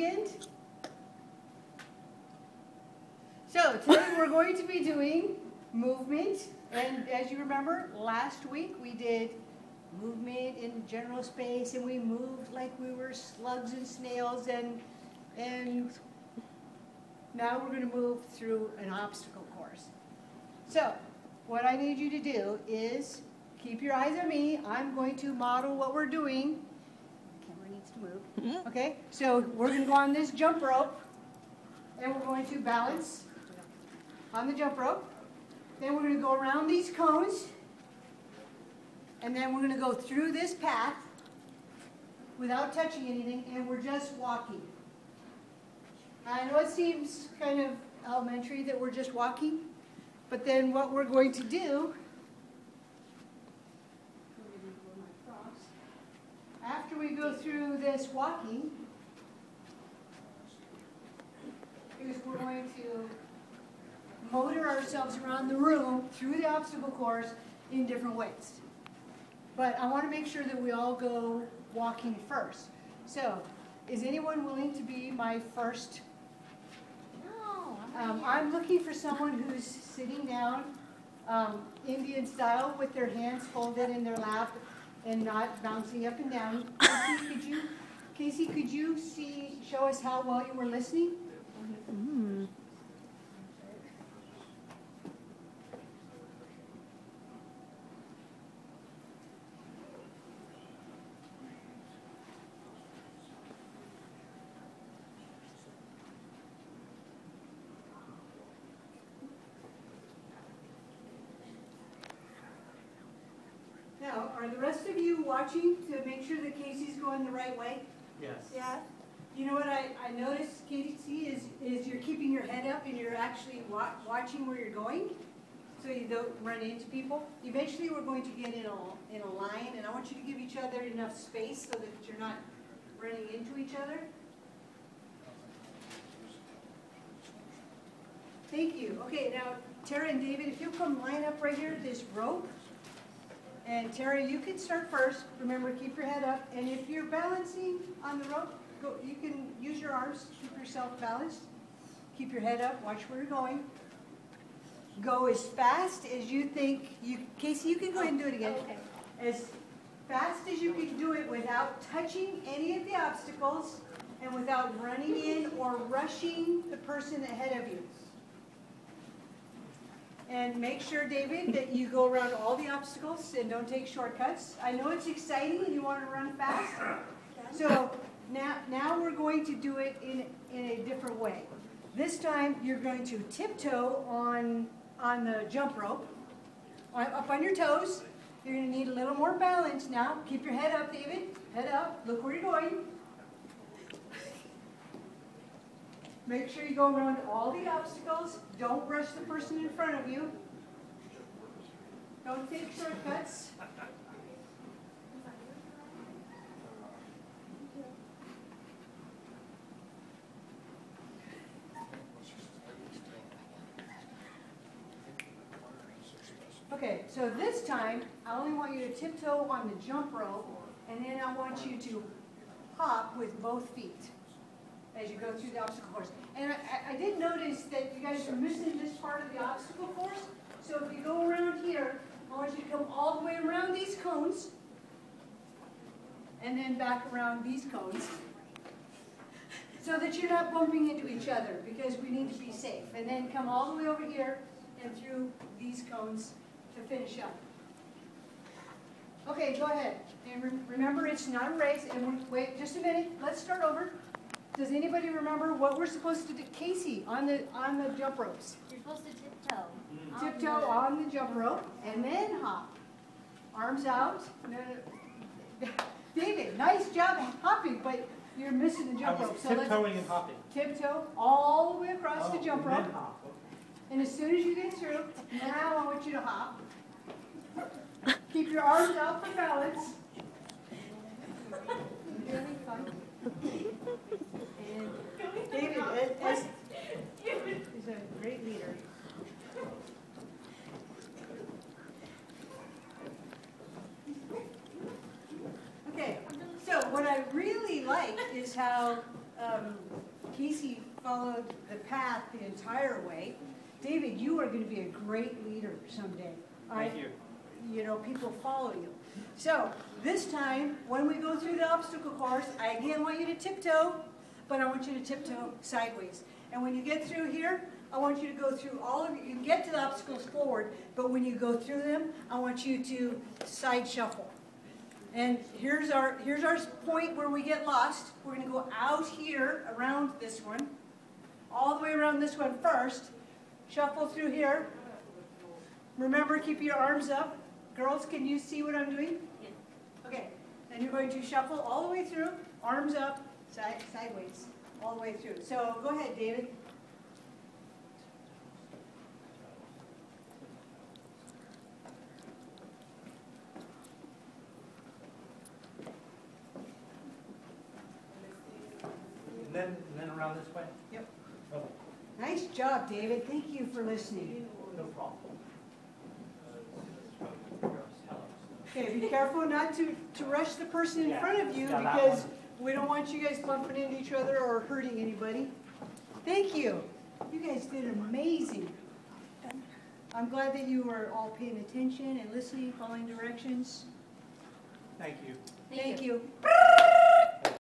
weekend? So today we're going to be doing movement, and as you remember, last week we did movement in general space, and we moved like we were slugs and snails, and now we're going to move through an obstacle course. So what I need you to do is keep your eyes on me. I'm going to model what we're doing. The camera needs to move. Okay, so we're going to go on this jump rope, and we're going to balance on the jump rope. Then we're going to go around these cones, and then we're going to go through this path without touching anything, and we're just walking. I know it seems kind of elementary that we're just walking, but then what we're going to do, after we go through this walking, is we're going to motor ourselves around the room through the obstacle course in different ways. But I want to make sure that we all go walking first. So, is anyone willing to be my first? No. I'm looking for someone who's sitting down, Indian style, with their hands folded in their lap and not bouncing up and down. Casey, could you show us how well you were listening? Mm. Now, are the rest of you watching to make sure that Casey's going the right way? Yes. Yeah. You know what I noticed, Casey, is you're keeping your head up and you're actually watching where you're going, so you don't run into people. Eventually, we're going to get in a line, and I want you to give each other enough space so that you're not running into each other. Thank you. Okay, now Tara and David, if you'll come line up right here at this rope. And Tara, you can start first. Remember, keep your head up. And if you're balancing on the rope, you can use your arms to keep yourself balanced. Keep your head up. Watch where you're going. Go as fast as you think. Casey, you can go ahead and do it again. Okay. As fast as you can do it without touching any of the obstacles and without running in or rushing the person ahead of you. And make sure, David, that you go around all the obstacles and don't take shortcuts. I know it's exciting and you want to run fast. So now we're going to do it in a different way. This time you're going to tiptoe on the jump rope, up on your toes. You're going to need a little more balance now. Keep your head up, David. Head up. Look where you're going. Make sure you go around all the obstacles. Don't rush the person in front of you. Don't take shortcuts. Okay, so this time, I only want you to tiptoe on the jump rope, and then I want you to hop with both feet as you go through the obstacle course. And I did notice that you guys are missing this part of the obstacle course. So if you go around here, I want you to come all the way around these cones, and then back around these cones, so that you're not bumping into each other, because we need to be safe. And then come all the way over here and through these cones to finish up. Okay, go ahead. And remember, it's not a race. And wait just a minute. Let's start over. Does anybody remember what we're supposed to do? Casey, on the jump ropes. You're supposed to tiptoe. Tiptoe on the jump rope, and then hop. Arms out. No. David, nice job hopping, but you're missing the jump rope. So tiptoeing and hopping. Tiptoe all the way across the jump rope. Then hop. And as soon as you get through, now I want you to hop. Keep your arms out for balance. Really fun. And David is a great leader. Okay, so what I really like is how follow the path the entire way. David, you are going to be a great leader someday. Thank you. You know, people follow you. So this time, when we go through the obstacle course, I again want you to tiptoe, but I want you to tiptoe sideways. And when you get through here, I want you to go through all of you can get to the obstacles forward, but when you go through them, I want you to side shuffle. And here's our point where we get lost. We're going to go out here around this one, all the way around this one first. Shuffle through here. Remember, keep your arms up. Girls, can you see what I'm doing? Yes. Okay. And you're going to shuffle all the way through, arms up, sideways, all the way through. So go ahead, David. And then around this way? Yep. Oh, Nice job, David. Thank you for listening. no problem. Okay, be careful not to rush the person in Yeah. front of you Yeah, that because one. we don't want you guys bumping into each other or hurting anybody. Thank you. You guys did amazing. I'm glad that you were all paying attention and listening, following directions. Thank you. Thank you.